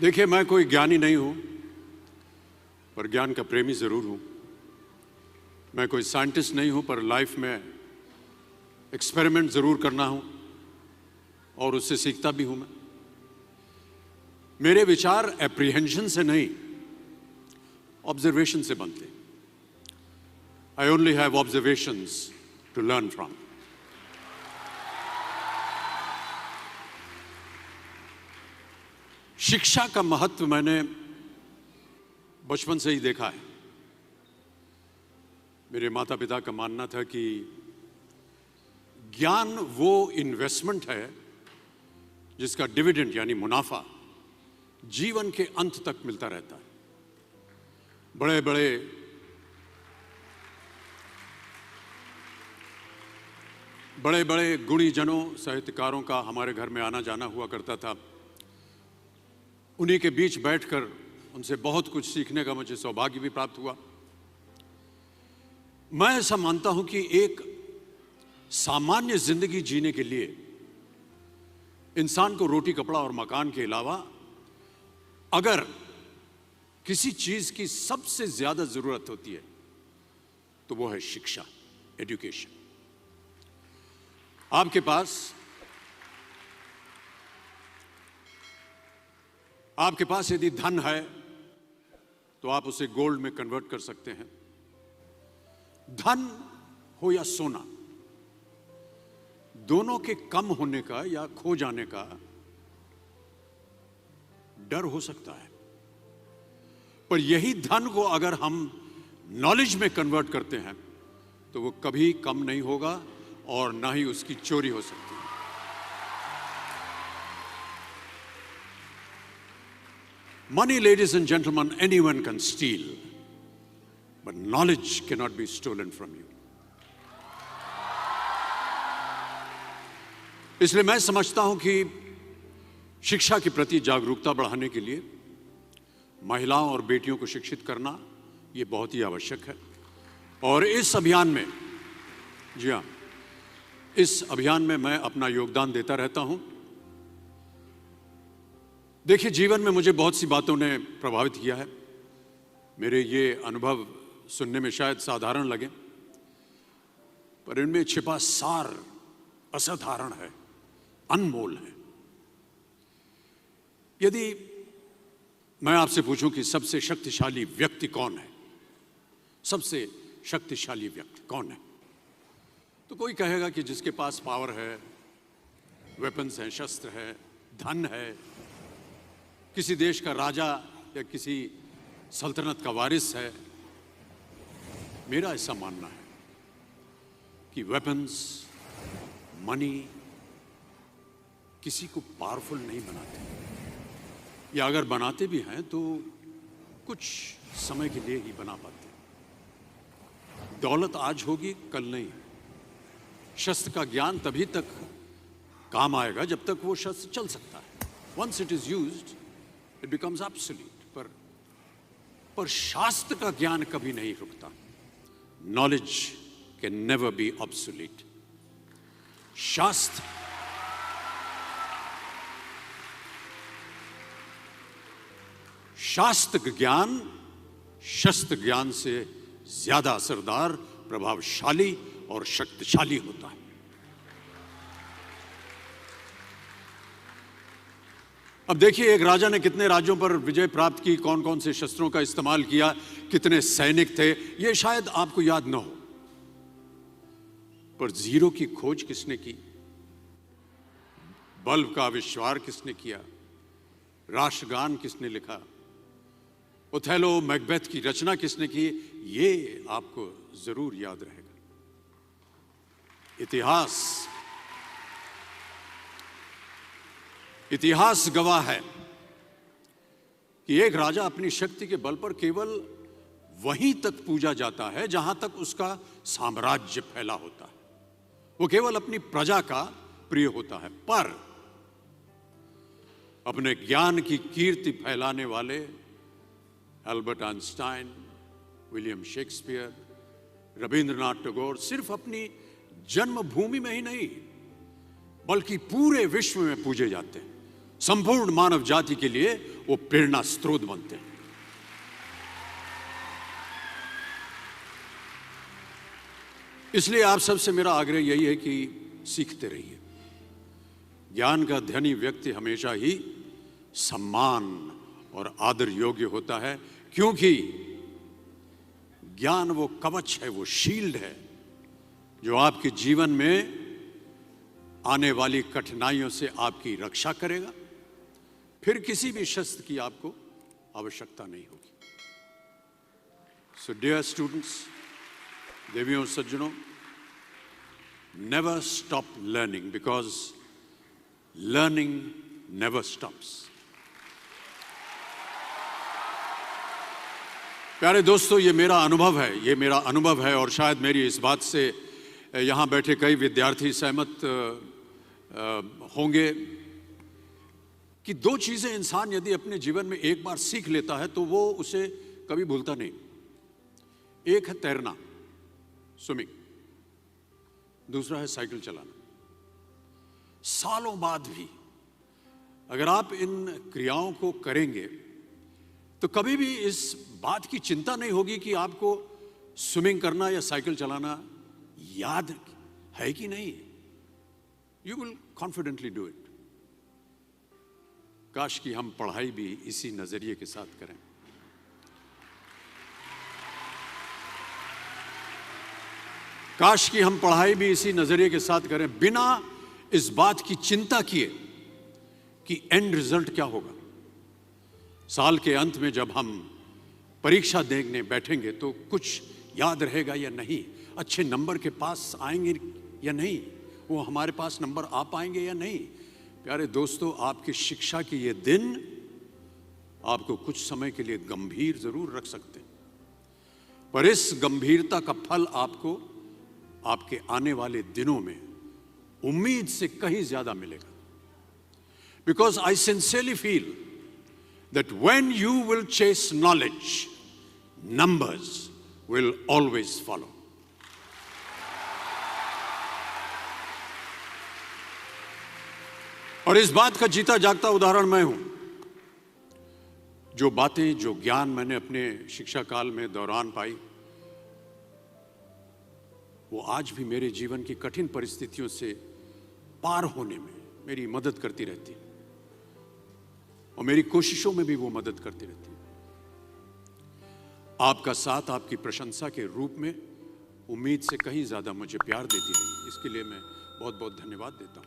देखिए, मैं कोई ज्ञानी नहीं हूं, पर ज्ञान का प्रेमी जरूर हूं। मैं कोई साइंटिस्ट नहीं हूं, पर लाइफ में एक्सपेरिमेंट जरूर करना हूं और उससे सीखता भी हूं। मेरे विचार एप्रीहेंशन से नहीं, ऑब्जर्वेशन से बनते। I only have observations to learn from. शिक्षा का महत्व मैंने बचपन से ही देखा है। मेरे माता पिता का मानना था कि ज्ञान वो इन्वेस्टमेंट है जिसका डिविडेंड यानी मुनाफा जीवन के अंत तक मिलता रहता है। बड़े बड़े गुणीजनों, साहित्यकारों का हमारे घर में आना जाना हुआ करता था। उन्हीं के बीच बैठकर उनसे बहुत कुछ सीखने का मुझे सौभाग्य भी प्राप्त हुआ। मैं ऐसा मानता हूं कि एक सामान्य जिंदगी जीने के लिए इंसान को रोटी, कपड़ा और मकान के अलावा अगर किसी चीज की सबसे ज्यादा जरूरत होती है तो वो है शिक्षा, एजुकेशन। आपके पास यदि धन है तो आप उसे गोल्ड में कन्वर्ट कर सकते हैं। धन हो या सोना, दोनों के कम होने का या खो जाने का डर हो सकता है, पर यही धन को अगर हम नॉलेज में कन्वर्ट करते हैं तो वो कभी कम नहीं होगा और ना ही उसकी चोरी हो सकती है। Money, ladies and gentlemen, anyone can steal, but knowledge cannot be stolen from you. इसलिए मैं समझता हूं कि शिक्षा के प्रति जागरूकता बढ़ाने के लिए महिलाओं और बेटियों को शिक्षित करना ये बहुत ही आवश्यक है। और इस अभियान में, जी हां, इस अभियान में मैं अपना योगदान देता रहता हूं। देखिए, जीवन में मुझे बहुत सी बातों ने प्रभावित किया है। मेरे ये अनुभव सुनने में शायद साधारण लगे, पर इनमें छिपा सार असाधारण है, अनमोल है। यदि मैं आपसे पूछूं कि सबसे शक्तिशाली व्यक्ति कौन है, सबसे शक्तिशाली व्यक्ति कौन है, तो कोई कहेगा कि जिसके पास पावर है, वेपन्स हैं, शस्त्र है, धन है, किसी देश का राजा या किसी सल्तनत का वारिस है। मेरा ऐसा मानना है कि वेपन्स, मनी किसी को पावरफुल नहीं बनाते, या अगर बनाते भी हैं तो कुछ समय के लिए ही बना पाते। दौलत आज होगी, कल नहीं। शस्त्र का ज्ञान तभी तक काम आएगा जब तक वो शस्त्र चल सकता है। Once it is used it becomes obsolete, पर शास्त्र का ज्ञान कभी नहीं रुकता। Knowledge can never be obsolete. शास्त्र ज्ञान शस्त्र ज्ञान से ज्यादा असरदार, प्रभावशाली और शक्तिशाली होता है। अब देखिए, एक राजा ने कितने राज्यों पर विजय प्राप्त की, कौन कौन से शस्त्रों का इस्तेमाल किया, कितने सैनिक थे, यह शायद आपको याद न हो, पर जीरो की खोज किसने की, बल्ब का आविष्कार किसने किया, राष्ट्रगान किसने लिखा, ओथेलो मैकबेथ की रचना किसने की, ये आपको जरूर याद रहेगा। इतिहास गवाह है कि एक राजा अपनी शक्ति के बल पर केवल वहीं तक पूजा जाता है जहां तक उसका साम्राज्य फैला होता है। वो केवल अपनी प्रजा का प्रिय होता है, पर अपने ज्ञान की कीर्ति फैलाने वाले Albert Einstein, William Shakespeare, Rabindranath Tagore सिर्फ अपनी जन्मभूमि में ही नहीं बल्कि पूरे विश्व में पूजे जाते हैं। संपूर्ण मानव जाति के लिए वो प्रेरणा स्रोत बनते हैं। इसलिए आप सबसे मेरा आग्रह यही है कि सीखते रहिए। ज्ञान का धनी व्यक्ति हमेशा ही सम्मान और आदर योग्य होता है, क्योंकि ज्ञान वो कवच है, वो शील्ड है जो आपके जीवन में आने वाली कठिनाइयों से आपकी रक्षा करेगा। फिर किसी भी शस्त्र की आपको आवश्यकता नहीं होगी। सो डियर स्टूडेंट्स, देवियों सज्जनों, never stop learning, because learning never stops. प्यारे दोस्तों, ये मेरा अनुभव है और शायद मेरी इस बात से यहाँ बैठे कई विद्यार्थी सहमत होंगे कि दो चीजें इंसान यदि अपने जीवन में एक बार सीख लेता है तो वो उसे कभी भूलता नहीं। एक है तैरना, स्विमिंग, दूसरा है साइकिल चलाना। सालों बाद भी अगर आप इन क्रियाओं को करेंगे तो कभी भी इस बात की चिंता नहीं होगी कि आपको स्विमिंग करना या साइकिल चलाना याद है कि नहीं। You will confidently do it. काश कि हम पढ़ाई भी इसी नजरिए के साथ करें। काश कि हम पढ़ाई भी इसी नजरिए के साथ करें, बिना इस बात की चिंता किए कि एंड रिजल्ट क्या होगा। साल के अंत में जब हम परीक्षा देने बैठेंगे तो कुछ याद रहेगा या नहीं, अच्छे नंबर के पास आएंगे या नहीं, वो हमारे पास नंबर आ पाएंगे या नहीं। प्यारे दोस्तों, आपकी शिक्षा के ये दिन आपको कुछ समय के लिए गंभीर जरूर रख सकते हैं, पर इस गंभीरता का फल आपको आपके आने वाले दिनों में उम्मीद से कहीं ज्यादा मिलेगा। Because I sincerely feel that when you will chase knowledge, numbers will always follow. और इस बात का जीता जागता उदाहरण मैं हूं। जो बातें, जो ज्ञान मैंने अपने शिक्षा काल में दौरान पाई, वो आज भी मेरे जीवन की कठिन परिस्थितियों से पार होने में मेरी मदद करती रहती है और मेरी कोशिशों में भी वो मदद करती रहती है। आपका साथ, आपकी प्रशंसा के रूप में उम्मीद से कहीं ज्यादा मुझे प्यार देती रही, इसके लिए मैं बहुत बहुत धन्यवाद देता हूं।